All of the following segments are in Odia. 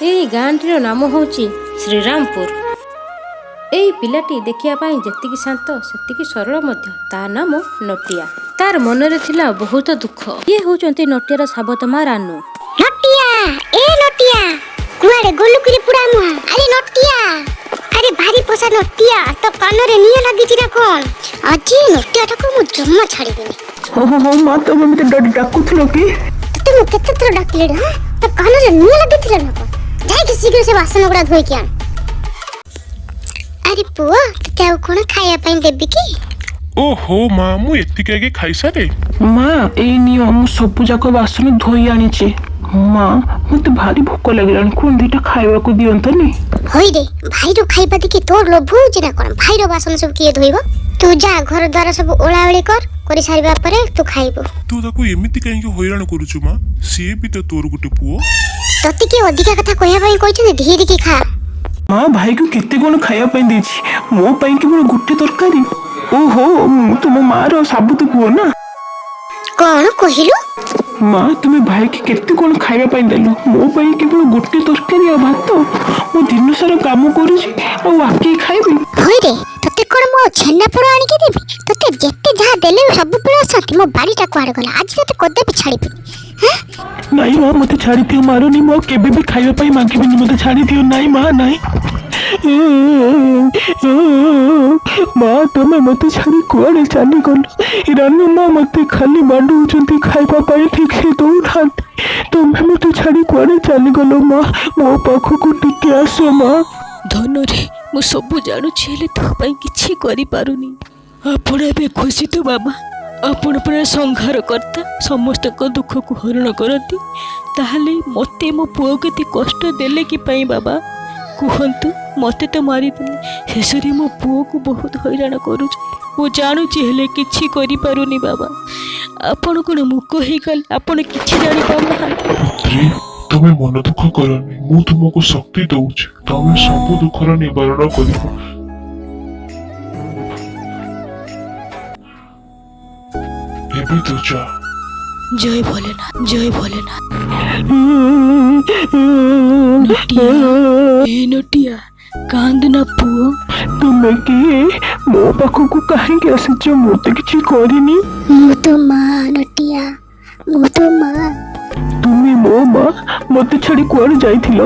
ଏହି ଗାଁଟିର ନାମ ହେଉଛି ଶ୍ରୀରାମପୁର। ଏହି ପିଲାଟି ଦେଖିବା ପାଇଁ ଯେତିକି ଶାନ୍ତ ସେତିକି ସରଳ ମଧ୍ୟ। ତା ନାମ ନଟିଆ। ତାର ମନରେ ଥିଲା ବହୁତ ଦୁଃଖ। ଇଏ ହେଉଛନ୍ତି ନଟିଆର ସାବତ ମା ରାନୁ। ନଟିଆ ଏ ନଟିଆ କୁଆଡେ ଗଲୁ କିରେ ପୁରା ମୁହା? ଆରେ ନଟିଆ, ଆରେ ଭାରି ପୋଷା ନଟିଆ, ତ କାନରେ ନିଆଁ ଲାଗିଛି ନା କଣ? ଆଜି ନଟିଆଟାକୁ ମୁଁ ଜମା ଛାଡ଼ିବିନି। ହଁ ମା, ତମେ ମତେ ଡାକୁଥିଲ କି? ତତେ ମୁଁ କେତେ ଥର ଡାକିଲି ରେ? ତ କାନରେ ନିଆଁ ଲାଗିଥିଲା ନା କଣ? ଯାଇକି ଶୀଘ୍ର ସେ ବାସନ ଗୁଡା ଧୋଇକି ଆଣ। ଆରେ ପୁଅ, ତତେ ଆଉ କଣ ଖାଇବା ପାଇଁ ଦେବି କି? ଓହୋ ମା, ମୁଁ ଏତିକି ଆଗେ ଖାଇସାରେ। ମା ଏଇ ନିଅ, ମୁଁ ସବୁ ଯାକ ବାସନ ଧୋଇ ଆଣିଛି। ମା ମତେ ଭାରି ଭୋକ ଲାଗିଲାଣି, କଣ ଦିଟା ଖାଇବାକୁ ଦିଅନ୍ତନି? ହଇରେ, ଭାଇର ଖାଇବା ଦେଖି ତୋର ଲୋଭ ହଉଛି ନା କଣ? ଭାଇର ବାସନ ସବୁ କିଏ ଧୋଇବ? ତୁ ଯା ଘର ଦ୍ୱାର ସବୁ ଓଳାଓଳି କରି ସାରିବା ପରେ ତୁ ଖାଇବୁ। ତୁ ତାକୁ ଏମିତି କାହିଁକି ହଇରାଣ କରୁଛୁ ମା? ସିଏ ବି ତ ତୋର ଗୋଟେ ପୁଅ। ତତେ କିଏ ଅଧିକା କଥା କହିବା ପାଇଁ କହିଛନ୍ତି? ଧୀରେ ଖା। ମା ଭାଇକୁ କେତେ କଣ ଖାଇବା ପାଇଁ ଦେଇଛି, ମୋ ପାଇଁ କେବଳ ଗୋଟେ ତରକାରୀ? ଓହୋ, ମୁଁ ତୁମ ମାର ସାବୁତ ପୁଅ ନା? କଣ କହିଲୁ? ମା ତୁମେ ଭାଇକି କେତେ କଣ ଖାଇବା ପାଇଁ ଦେଲ, ମୋ ପାଇଁ କେବଳ ଗୋଟେ ତରକାରୀ ଆଉ ଭାତ? ମୁଁ ଦିନ ସାରା କାମ କରୁଛି ଆଉ ଆକି ଖାଇବି? ହଇରେ, ତତେ କଣ ମୁଁ ଛେନାପୋଡ଼ ଆଣିକି ଦେବି? ତତେ ଯେତେ ଯାହା ଦେଲେ ସବୁବେଳେ ଅଶାନ୍ତି। ମୋ ବାଡ଼ିଟା କୁଆଡ଼େ ଗଲା? ଆଜି ତତେ କଦାପି ଛାଡ଼ିବିନି। ନାଇଁ ମା, ମତେ ଛାଡି ଦିଅ, ମାରନି। ମୁଁ କେବେ ବି ଖାଇବା ପାଇଁ ମାଗିବିନି, ମତେ ଛାଡି ଦିଅ। ନାଇଁ ମା, ନାଇଁ। ମା ତମେ ମତେ ଛାଡି କୁଆଡେ ଚାଲିଗଲ? ରାନୁ ମା ମତେ ଖାଲି ବାଡଉଛନ୍ତି, ଖାଇବା ପାଇଁ ଠିକ ସେ ଦଉନାହାନ୍ତି। ତମେ ମତେ ଛାଡି କୁଆଡେ ଚାଲିଗଲ? ମା ମୋ ପାଖକୁ ଟିକେ ଆସ ମା। ଧନରେ ମୁଁ ସବୁ ଜାଣୁଛି, ହେଲେ ତୋ ପାଇଁ କିଛି କରିପାରୁନି। ଆପଣ ଏବେ ଖୁସି ତ ବାବା? ଆପଣ ପୁରା ସଂହାର କର୍ତ୍ତା, ସମସ୍ତଙ୍କ ଦୁଃଖକୁ ହରଣ କରନ୍ତି। ତାହେଲେ ମୋତେ ମୋ ପୁଅକୁ ଏତେ କଷ୍ଟ ଦେଲେ କି ପାଇଁ ବାବା? କୁହନ୍ତୁ। ମୋତେ ତ ମାରିଦେଲେ, ଶେଷରେ ମୋ ପୁଅକୁ ବହୁତ ହଇରାଣ କରୁଛି। ମୁଁ ଜାଣୁଛି, ହେଲେ କିଛି କରିପାରୁନି ବାବା। ଆପଣ କ'ଣ ମୂକ ହେଇଗଲେ? ଆପଣ କିଛି ଜାଣିପାରୁନାହାନ୍ତି। ତମେ ମନ ଦୁଃଖ କରନି, ମୁଁ ତୁମକୁ ଶକ୍ତି ଦଉଛି, ତମେ ସବୁ ଦୁଃଖର ନିବାରଣ କରିବ। ଏବେ ତୁ ଯା। ଜୟ ଭୋଲେନାଥ, ଜୟ ଭୋଲେନାଥ। ନଟିଆ, ଏ ନଟିଆ, କାନ୍ଦ ନା ପୁଅ। ତୁମେ କିଏ? ମୋ ପାଖକୁ କାହିଁକି ଆସିଛ? ମୁଁ ତ କିଛି କରିନି। ମୁଁ ତ ମା ନଟିଆ, ମୁଁ ତ ମା। ତୁମେ ମୋ ମା? ମତେ ଛାଡି କୁଆଡେ ଯାଇଥିଲ?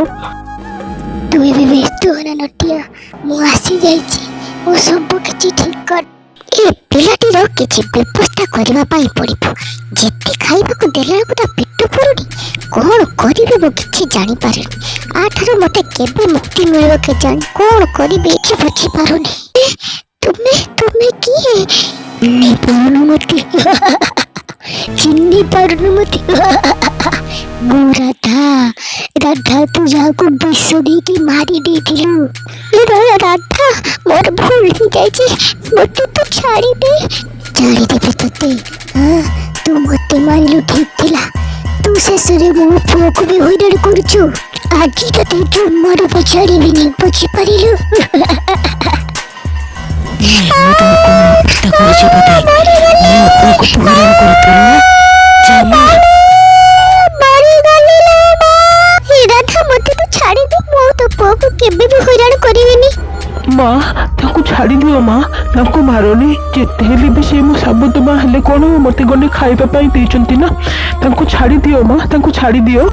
ତୁ ଏବେ ବ୍ୟସ୍ତ ହୋନା ନଟିଆ, ମୁଁ ଆସିଯାଇଛି। ମୁଁ ସବୁ କିଛି ଠିକ କରି ଏ ପିଲାଟିର କିଛି ବ୍ୟବସ୍ଥା କରିବା ପାଇଁ ପଡ଼ିବ। ଯେତେ ଖାଇବାକୁ ଦେଲା ବେଳକୁ ତା ପେଟ ପୁରୁନି। କଣ କରିବି ମୁଁ କିଛି ଜାଣିପାରୁନି। ଆଠାରୁ ମତେ କେବେ ମୁକ୍ତି ମିଳିବ କେଜାଣି? କଣ କରିବି କିଛି ବୁଝିପାରୁନି। ତୁମେ କିଏ? ଚିହ୍ନି ପାରୁନୁ ମତେ? ଚିହ୍ନି ପାରୁନୁ ମତେ? ମୁଁ ରାଧା, ତୁ ଯାହାକୁ ବିଷ ଦେଇକି ମାରି ଦେଇଥିଲୁ। ରାଧା, ମୋର ଭୁଲ ହେଇଯାଇଛି, ମତେ ତୁ ଛାଡ଼ିଦେ। ଛାଡ଼ିଦେବି ତତେ? ତୁ ମତେ ମାରିଲୁ ଠିକ ଥିଲା, ତୁ ଶେଷରେ ମୋ ପୁଅକୁ ବି ହଇରାଣ କରୁଛୁ। ଆଜି ତତେ ଜମାରୁ ବି ଛାଡ଼ିବିନି, ବୁଝିପାରିଲୁ? କେବେ ବି ହଇରାଣ କରିବିନି। ମା ତାଙ୍କୁ ଛାଡି ଦିଅ ମା, ତାଙ୍କୁ ମାରନି। ଯେତେ ହେଲେ ବି ସେ ମୋ ସାବୁତ ମା, ହେଲେ କଣ ମତେ ଗଣ୍ଡେ ଖାଇବା ପାଇଁ ଦେଇଛନ୍ତି ନା? ତାଙ୍କୁ ଛାଡି ଦିଅ ମା, ତାଙ୍କୁ ଛାଡି ଦିଅ।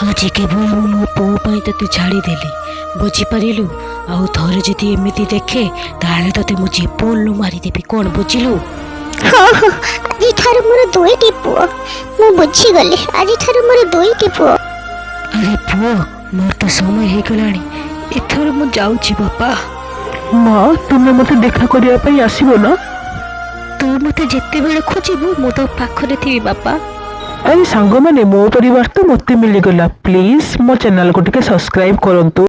ଆଜି କେବଳ ମୁଁ ମୋ ପୁଅ ପାଇଁ ତତେ ଛାଡ଼ିଦେଲି, ବୁଝିପାରିଲୁ? ଆଉ ଥରେ ଯଦି ଏମିତି ଦେଖେ, ତାହେଲେ ତତେ ମୁଁ ଜୀବନରୁ ମାରିଦେବି। କ'ଣ ବୁଝିଲୁ? ହଁ, ଆଜିଠାରୁ ମୋର 2ଟି ପୁଅ। ମୁଁ ବୁଝିଗଲି, ଆଜିଠାରୁ ମୋର 2ଟି ପୁଅ। ଆରେ ପୁଅ, ମୋର ତ ସମୟ ହେଇଗଲାଣି, ଏଥର ମୁଁ ଯାଉଛି ବାପା। ମା ତୁମେ ମତେ ଦେଖା କରିବା ପାଇଁ ଆସିବ ନା? ତୁ ମତେ ଯେତେବେଳେ ଖୋଜିବୁ ମୁଁ ତୋ ପାଖରେ ଥିବି ବାପା। ଆରେ ସାଙ୍ଗମାନେ, ମୋ ପରିବାର ତ ମତେ ମିଳିଗଲା। ପ୍ଲିଜ ମୋ ଚ୍ୟାନେଲକୁ ଟିକେ ସବସ୍କ୍ରାଇବ କରନ୍ତୁ।